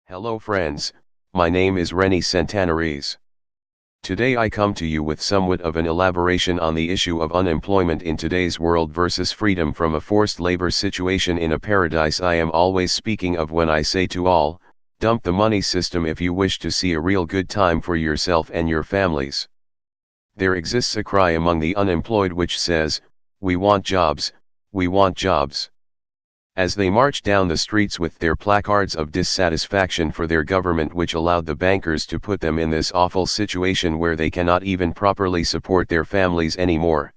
Hello friends, my name is Reni Sentana-Ries. Today I come to you with somewhat of an elaboration on the issue of unemployment in today's world versus freedom from a forced labor situation in a paradise. I am always speaking of when I say to all, dump the money system if you wish to see a real good time for yourself and your families. There exists a cry among the unemployed which says, we want jobs, we want jobs. As they march down the streets with their placards of dissatisfaction for their government which allowed the bankers to put them in this awful situation where they cannot even properly support their families anymore.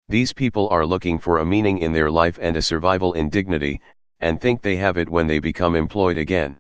These people are looking for a meaning in their life and a survival in dignity, and think they have it when they become employed again.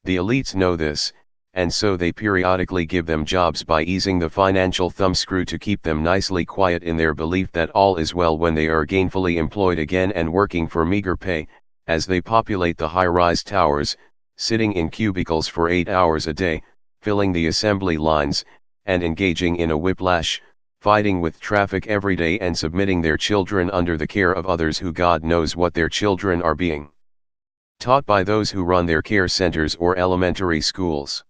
The elites know this, and so they periodically give them jobs by easing the financial thumbscrew to keep them nicely quiet in their belief that all is well when they are gainfully employed again and working for meager pay, as they populate the high-rise towers, sitting in cubicles for 8 hours a day, filling the assembly lines, and engaging in a whiplash, fighting with traffic every day and submitting their children under the care of others who God knows what their children are being taught by those who run their care centers or elementary schools.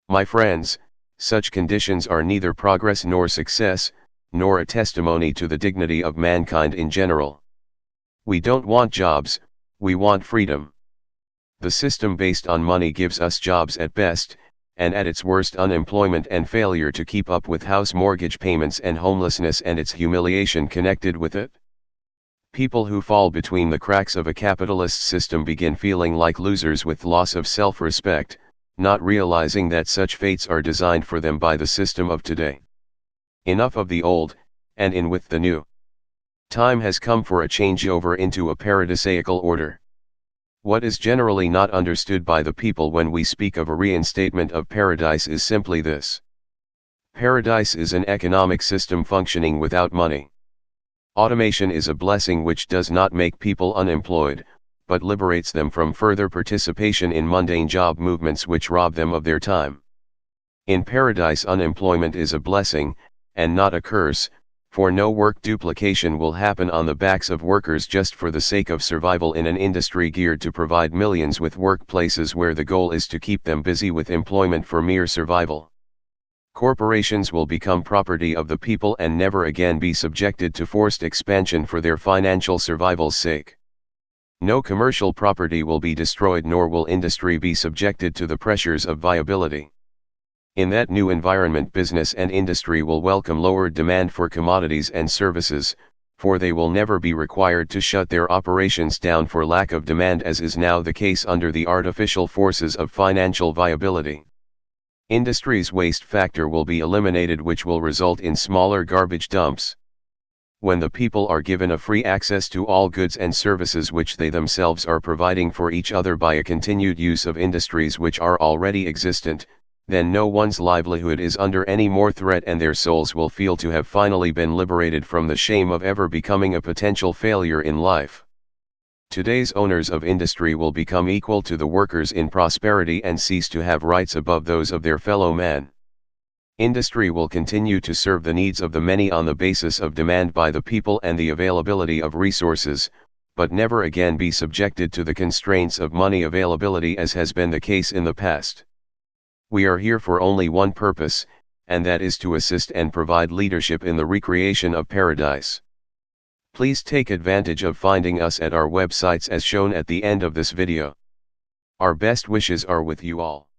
My friends, such conditions are neither progress nor success, nor a testimony to the dignity of mankind in general. We don't want jobs, we want freedom. The system based on money gives us jobs at best, and at its worst unemployment and failure to keep up with house mortgage payments and homelessness and its humiliation connected with it. People who fall between the cracks of a capitalist system begin feeling like losers with loss of self-respect, not realizing that such fates are designed for them by the system of today. Enough of the old, and in with the new. Time has come for a changeover into a paradisaical order. What is generally not understood by the people when we speak of a reinstatement of paradise is simply this. Paradise is an economic system functioning without money. Automation is a blessing which does not make people unemployed, but liberates them from further participation in mundane job movements which rob them of their time. In paradise, unemployment is a blessing, and not a curse, for no work duplication will happen on the backs of workers just for the sake of survival in an industry geared to provide millions with workplaces where the goal is to keep them busy with employment for mere survival. Corporations will become property of the people and never again be subjected to forced expansion for their financial survival's sake. No commercial property will be destroyed nor will industry be subjected to the pressures of viability. In that new environment, business and industry will welcome lowered demand for commodities and services, for they will never be required to shut their operations down for lack of demand as is now the case under the artificial forces of financial viability. Industry's waste factor will be eliminated, which will result in smaller garbage dumps. When the people are given a free access to all goods and services which they themselves are providing for each other by a continued use of industries which are already existent, then no one's livelihood is under any more threat and their souls will feel to have finally been liberated from the shame of ever becoming a potential failure in life. Today's owners of industry will become equal to the workers in prosperity and cease to have rights above those of their fellow man. Industry will continue to serve the needs of the many on the basis of demand by the people and the availability of resources, but never again be subjected to the constraints of money availability as has been the case in the past. We are here for only one purpose, and that is to assist and provide leadership in the recreation of paradise. Please take advantage of finding us at our websites as shown at the end of this video. Our best wishes are with you all.